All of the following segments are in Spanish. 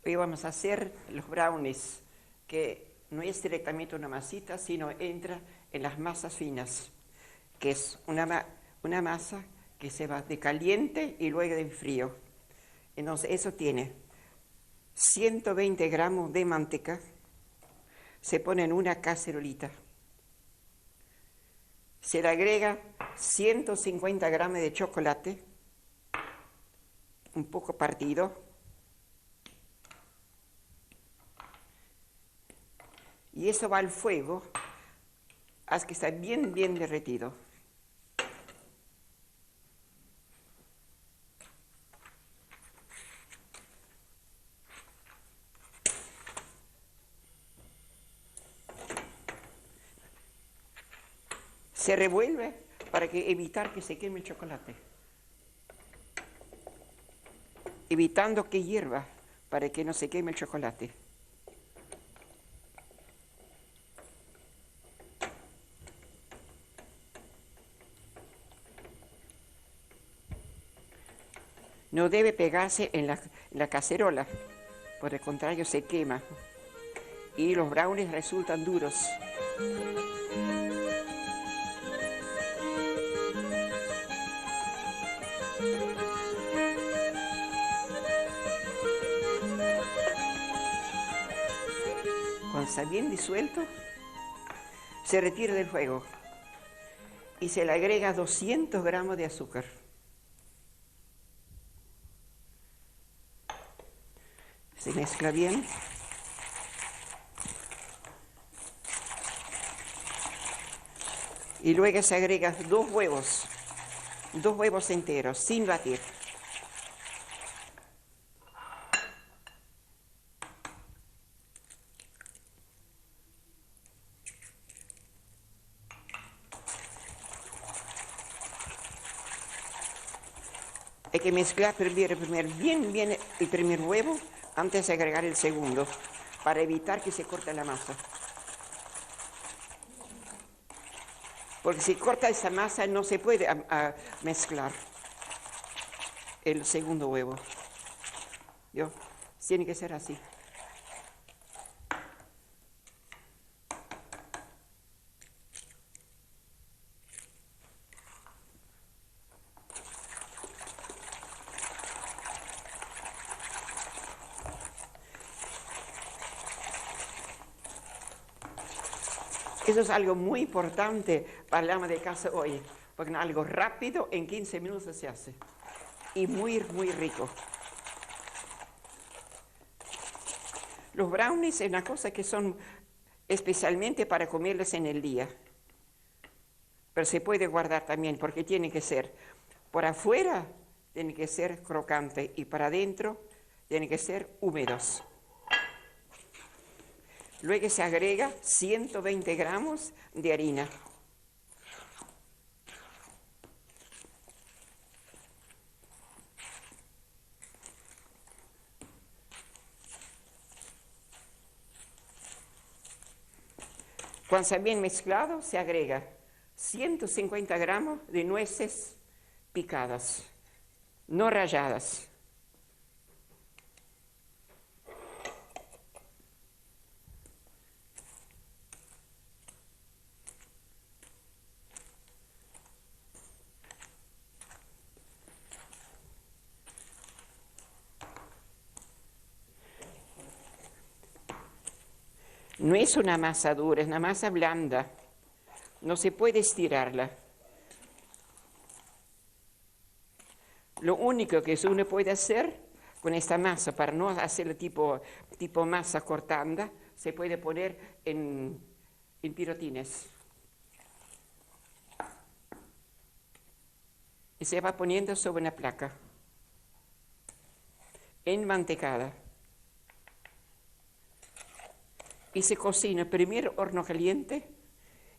Hoy vamos a hacer los brownies, que no es directamente una masita, sino entra en las masas finas, que es una masa que se va de caliente y luego de frío. Entonces eso tiene 120 gramos de manteca, se pone en una cacerolita, se le agrega 150 gramos de chocolate, un poco partido, y eso va al fuego hasta que está bien, bien derretido. Se revuelve para evitar que se queme el chocolate, evitando que hierva para que no se queme el chocolate. No debe pegarse en la cacerola, por el contrario se quema y los brownies resultan duros. Cuando está bien disuelto, se retira del fuego y se le agrega 200 gramos de azúcar. Se mezcla bien. Y luego se agrega 2 huevos enteros, sin batir. Hay que mezclar bien el primer huevo antes de agregar el segundo, para evitar que se corte la masa. Porque si corta esa masa no se puede mezclar el segundo huevo. ¿Vio? Tiene que ser así. Eso es algo muy importante para el ama de casa hoy, porque es algo rápido, en 15 minutos se hace. Y muy, muy rico. Los brownies es una cosa que son especialmente para comerlos en el día. Pero se puede guardar también, porque tiene que ser, por afuera tiene que ser crocante y para adentro tiene que ser húmedos. Luego se agrega 120 gramos de harina. Cuando está bien mezclado, se agrega 150 gramos de nueces picadas, no ralladas. No es una masa dura, es una masa blanda. No se puede estirarla. Lo único que uno puede hacer con esta masa, para no hacerla tipo masa cortanda, se puede poner en pirotines. Y se va poniendo sobre una placa, enmantecada. Y se cocina primero horno caliente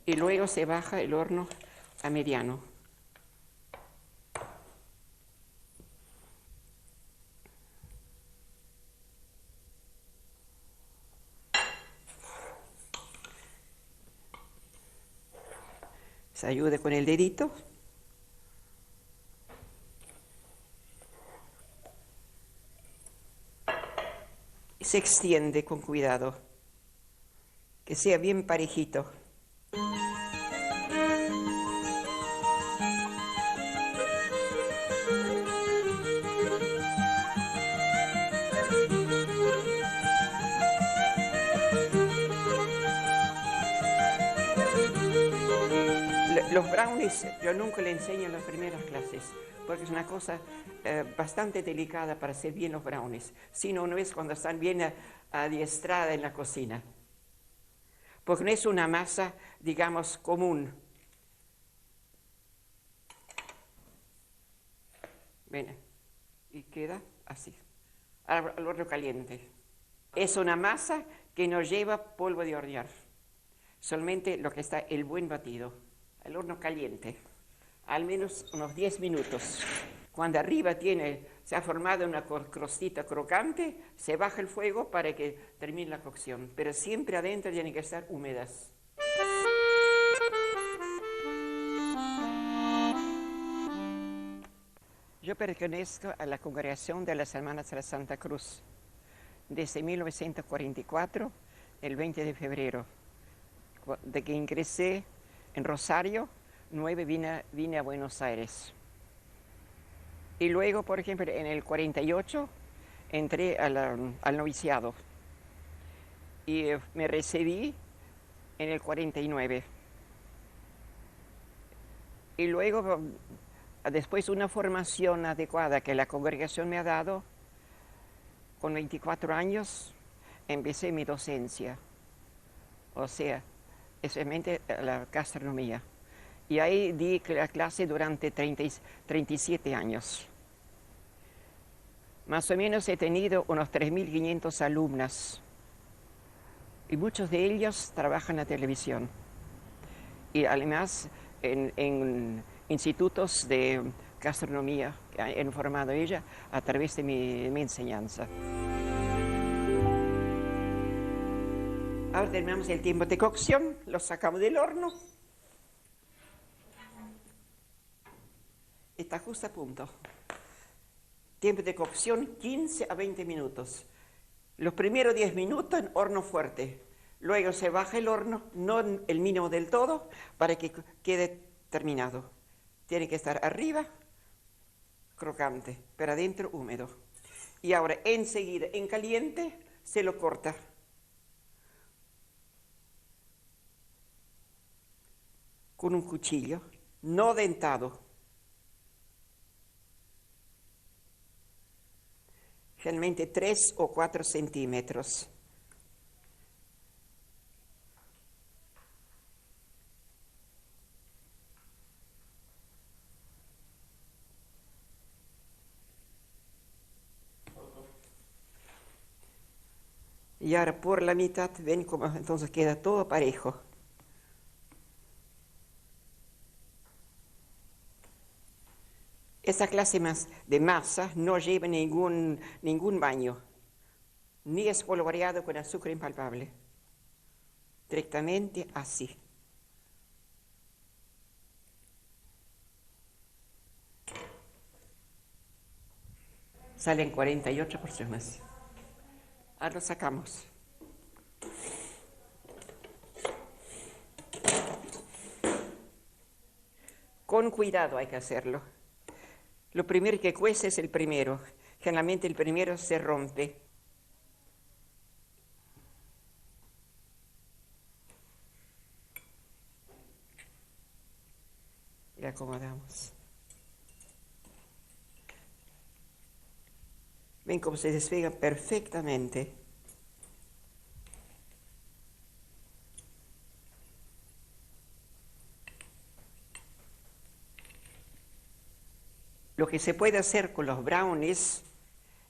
y luego se baja el horno a mediano. Se ayuda con el dedito. se extiende con cuidado, que sea bien parejito. Los brownies yo nunca le enseño en las primeras clases, porque es una cosa bastante delicada para hacer bien los brownies. Si no, no es cuando están bien adiestradas en la cocina. Porque no es una masa, digamos, común. Ven, y queda así, al horno caliente. Es una masa que no lleva polvo de hornear, solamente lo que está el buen batido, al horno caliente, al menos unos 10 minutos. Cuando arriba se ha formado una crostita crocante, se baja el fuego para que termine la cocción, pero siempre adentro tienen que estar húmedas. Yo pertenezco a la congregación de las Hermanas de la Santa Cruz desde 1944, el 20 de febrero, de que ingresé en Rosario, 9 vine a Buenos Aires. Y luego, por ejemplo, en el 48 entré al noviciado y me recibí en el 49. Y luego, después de una formación adecuada que la congregación me ha dado, con 24 años empecé mi docencia, o sea, especialmente la gastronomía. Y ahí di la clase durante 37 años. Más o menos he tenido unos 3.500 alumnas y muchos de ellos trabajan en la televisión. Y además en institutos de gastronomía que han formado ella a través de mi enseñanza. Ahora terminamos el tiempo de cocción, lo sacamos del horno. Está justo a punto. Tiempo de cocción 15 a 20 minutos. Los primeros 10 minutos en horno fuerte. Luego se baja el horno, no el mínimo del todo, para que quede terminado. Tiene que estar arriba crocante, pero adentro húmedo. Y ahora enseguida en caliente se lo corta. Con un cuchillo, no dentado. Generalmente 3 o 4 centímetros. Y ahora por la mitad, ven cómo entonces queda todo parejo. Esta clase de masa no lleva ningún baño, ni espolvoreado con azúcar impalpable. Directamente así. Salen 48 porciones. Ahora lo sacamos. Con cuidado hay que hacerlo. Lo primero que cuece es el primero. Generalmente el primero se rompe. Y acomodamos. Ven cómo se despega perfectamente. Lo que se puede hacer con los brownies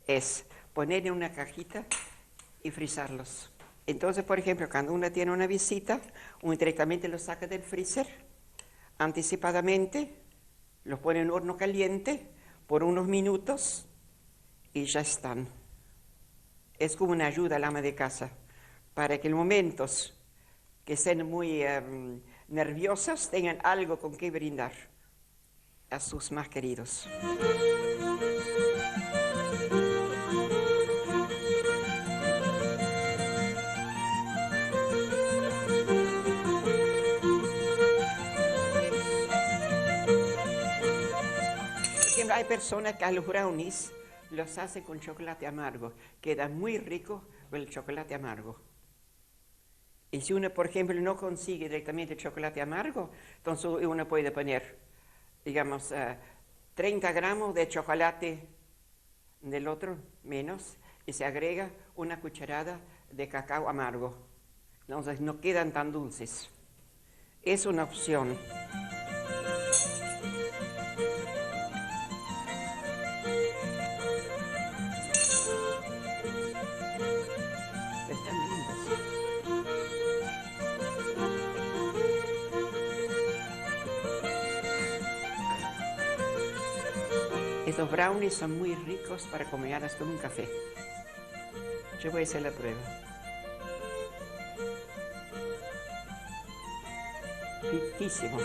es poner en una cajita y frizarlos. Entonces, por ejemplo, cuando uno tiene una visita, uno directamente los saca del freezer anticipadamente, los pone en horno caliente por unos minutos y ya están. Es como una ayuda al ama de casa para que en momentos que estén muy nerviosas tengan algo con que brindar a sus más queridos. hay personas que a los brownies los hace con chocolate amargo. Queda muy rico con el chocolate amargo. Y si uno, por ejemplo, no consigue directamente chocolate amargo, entonces uno puede poner, digamos, 30 gramos de chocolate del otro, menos, y se agrega una cucharada de cacao amargo. Entonces no quedan tan dulces. Es una opción. Están lindos. Estos brownies son muy ricos para comerlas con un café. Yo voy a hacer la prueba. Riquísimos.